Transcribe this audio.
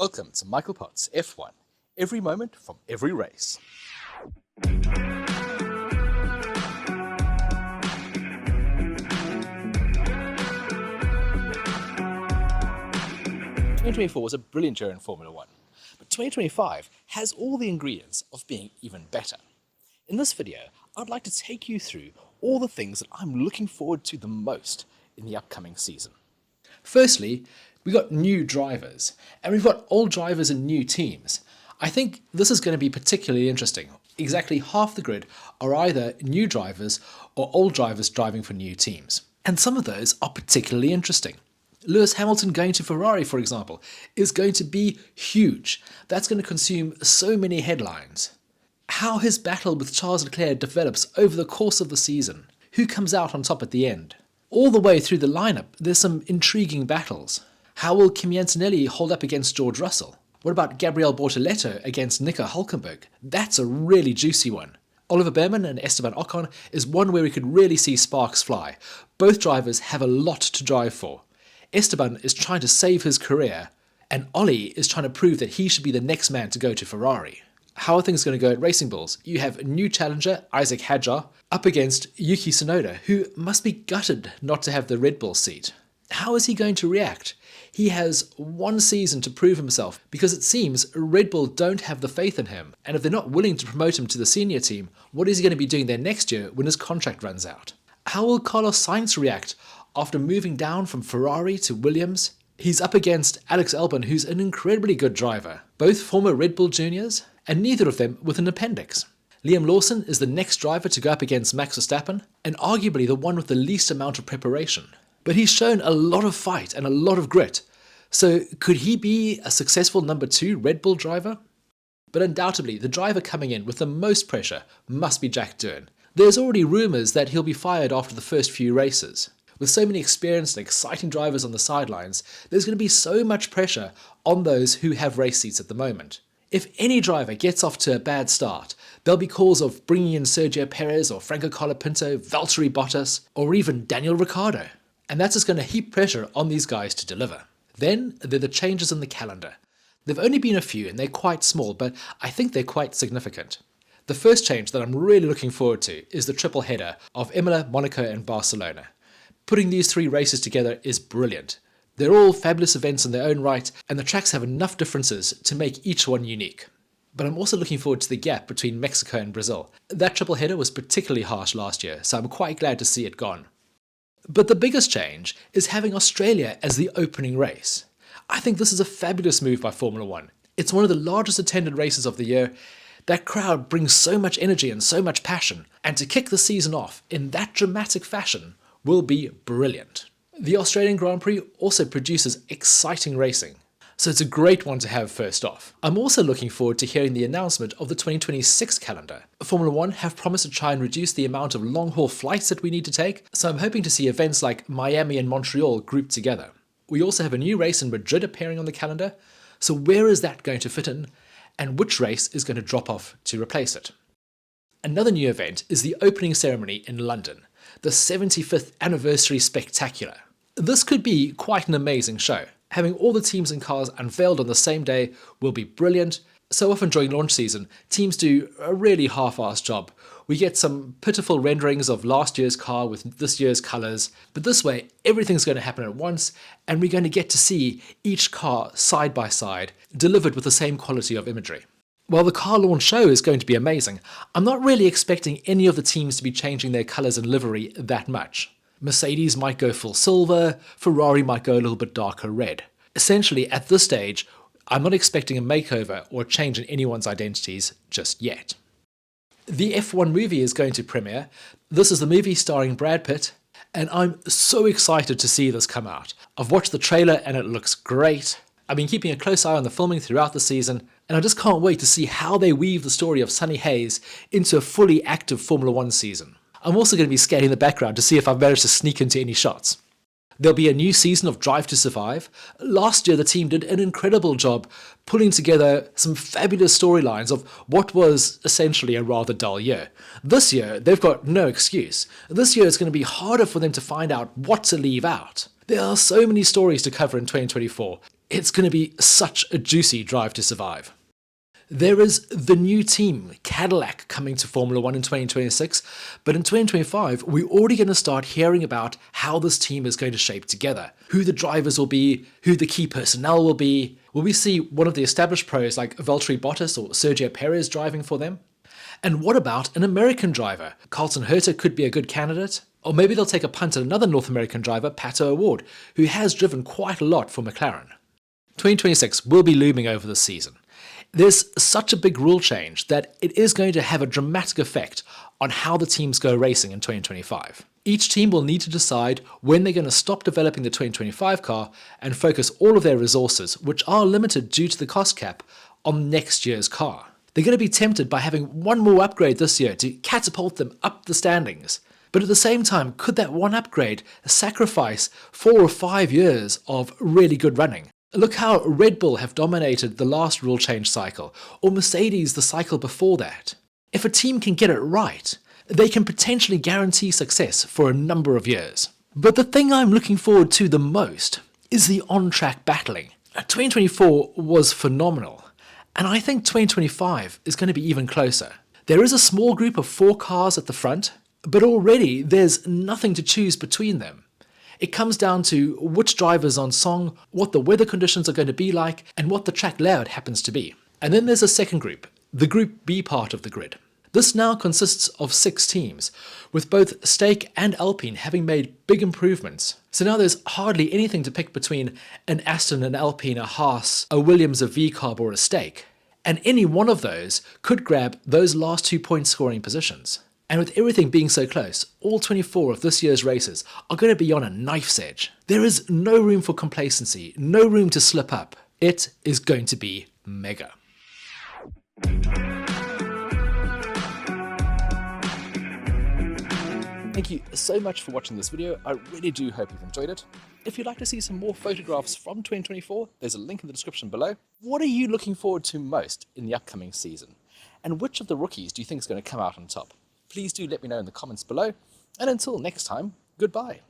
Welcome to Michael Potts F1, every moment from every race. 2024 was a brilliant year in Formula One, but 2025 has all the ingredients of being even better. In this video, I'd like to take you through all the things that I'm looking forward to the most in the upcoming season. Firstly, we've got new drivers, and we've got old drivers and new teams. I think this is going to be particularly interesting. Exactly half the grid are either new drivers or old drivers driving for new teams. And some of those are particularly interesting. Lewis Hamilton going to Ferrari, for example, is going to be huge. That's going to consume so many headlines. How his battle with Charles Leclerc develops over the course of the season. Who comes out on top at the end? All the way through the lineup, there's some intriguing battles. How will Kimi Antonelli hold up against George Russell? What about Gabriel Bortoleto against Nico Hülkenberg? That's a really juicy one. Oliver Behrman and Esteban Ocon is one where we could really see sparks fly. Both drivers have a lot to drive for. Esteban is trying to save his career, and Ollie is trying to prove that he should be the next man to go to Ferrari. How are things going to go at Racing Bulls? You have a new challenger, Isaac Hadjar, up against Yuki Tsunoda, who must be gutted not to have the Red Bull seat. How is he going to react? He has one season to prove himself because it seems Red Bull don't have the faith in him, and if they're not willing to promote him to the senior team, what is he going to be doing there next year when his contract runs out? How will Carlos Sainz react after moving down from Ferrari to Williams? He's up against Alex Albon, who's an incredibly good driver, both former Red Bull juniors, and neither of them with an appendix. Liam Lawson is the next driver to go up against Max Verstappen, and arguably the one with the least amount of preparation. But he's shown a lot of fight and a lot of grit. So could he be a successful number 2 Red Bull driver? But undoubtedly, the driver coming in with the most pressure must be Jack Doohan. There's already rumours that he'll be fired after the first few races. With so many experienced and exciting drivers on the sidelines, there's going to be so much pressure on those who have race seats at the moment. If any driver gets off to a bad start, there'll be calls of bringing in Sergio Perez or Franco Colapinto, Valtteri Bottas, or even Daniel Ricciardo. And that's just going to heap pressure on these guys to deliver. Then there are the changes in the calendar. There've only been a few and they're quite small, but I think they're quite significant. The first change that I'm really looking forward to is the triple header of Imola, Monaco and Barcelona. Putting these 3 races together is brilliant. They're all fabulous events in their own right, and the tracks have enough differences to make each one unique. But I'm also looking forward to the gap between Mexico and Brazil. That triple header was particularly harsh last year, so I'm quite glad to see it gone. But the biggest change is having Australia as the opening race. I think this is a fabulous move by Formula One. It's one of the largest attended races of the year. That crowd brings so much energy and so much passion, and to kick the season off in that dramatic fashion will be brilliant. The Australian Grand Prix also produces exciting racing, so it's a great one to have first off. I'm also looking forward to hearing the announcement of the 2026 calendar. Formula One have promised to try and reduce the amount of long-haul flights that we need to take, so I'm hoping to see events like Miami and Montreal grouped together. We also have a new race in Madrid appearing on the calendar, so where is that going to fit in, and which race is going to drop off to replace it? Another new event is the opening ceremony in London, the 75th anniversary spectacular. This could be quite an amazing show. Having all the teams and cars unveiled on the same day will be brilliant. So often during launch season, teams do a really half-assed job. We get some pitiful renderings of last year's car with this year's colours, but this way everything's going to happen at once and we're going to get to see each car side by side, delivered with the same quality of imagery. While the car launch show is going to be amazing, I'm not really expecting any of the teams to be changing their colours and livery that much. Mercedes might go full silver, Ferrari might go a little bit darker red. Essentially, at this stage, I'm not expecting a makeover or a change in anyone's identities just yet. The F1 movie is going to premiere. This is the movie starring Brad Pitt, and I'm so excited to see this come out. I've watched the trailer and it looks great. I've been keeping a close eye on the filming throughout the season, and I just can't wait to see how they weave the story of Sonny Hayes into a fully active Formula One season. I'm also going to be scanning the background to see if I've managed to sneak into any shots. There'll be a new season of Drive to Survive. Last year the team did an incredible job pulling together some fabulous storylines of what was essentially a rather dull year. This year they've got no excuse. This year it's going to be harder for them to find out what to leave out. There are so many stories to cover in 2024. It's going to be such a juicy Drive to Survive. There is the new team, Cadillac, coming to Formula 1 in 2026, but in 2025, we're already going to start hearing about how this team is going to shape together, who the drivers will be, who the key personnel will be. Will we see one of the established pros like Valtteri Bottas or Sergio Perez driving for them? And what about an American driver? Carlton Herta could be a good candidate. Or maybe they'll take a punt at another North American driver, Pato O'Ward, who has driven quite a lot for McLaren. 2026 will be looming over the season. There's such a big rule change that it is going to have a dramatic effect on how the teams go racing in 2025. Each team will need to decide when they're going to stop developing the 2025 car and focus all of their resources, which are limited due to the cost cap, on next year's car. They're going to be tempted by having one more upgrade this year to catapult them up the standings. But at the same time, could that one upgrade sacrifice 4 or 5 years of really good running? Look how Red Bull have dominated the last rule change cycle, or Mercedes the cycle before that. If a team can get it right, they can potentially guarantee success for a number of years. But the thing I'm looking forward to the most is the on-track battling. 2024 was phenomenal, and I think 2025 is going to be even closer. There is a small group of 4 cars at the front, but already there's nothing to choose between them. It comes down to which driver's on song, what the weather conditions are going to be like, and what the track layout happens to be. And then there's a second group, the Group B part of the grid. This now consists of 6 teams, with both Stake and Alpine having made big improvements. So now there's hardly anything to pick between an Aston, an Alpine, a Haas, a Williams, a VCarb, or a Stake. And any one of those could grab those last 2 point scoring positions. And with everything being so close, all 24 of this year's races are going to be on a knife's edge. There is no room for complacency, no room to slip up. It is going to be mega. Thank you so much for watching this video. I really do hope you've enjoyed it. If you'd like to see some more photographs from 2024, there's a link in the description below. What are you looking forward to most in the upcoming season? And which of the rookies do you think is going to come out on top? Please do let me know in the comments below, and until next time, goodbye.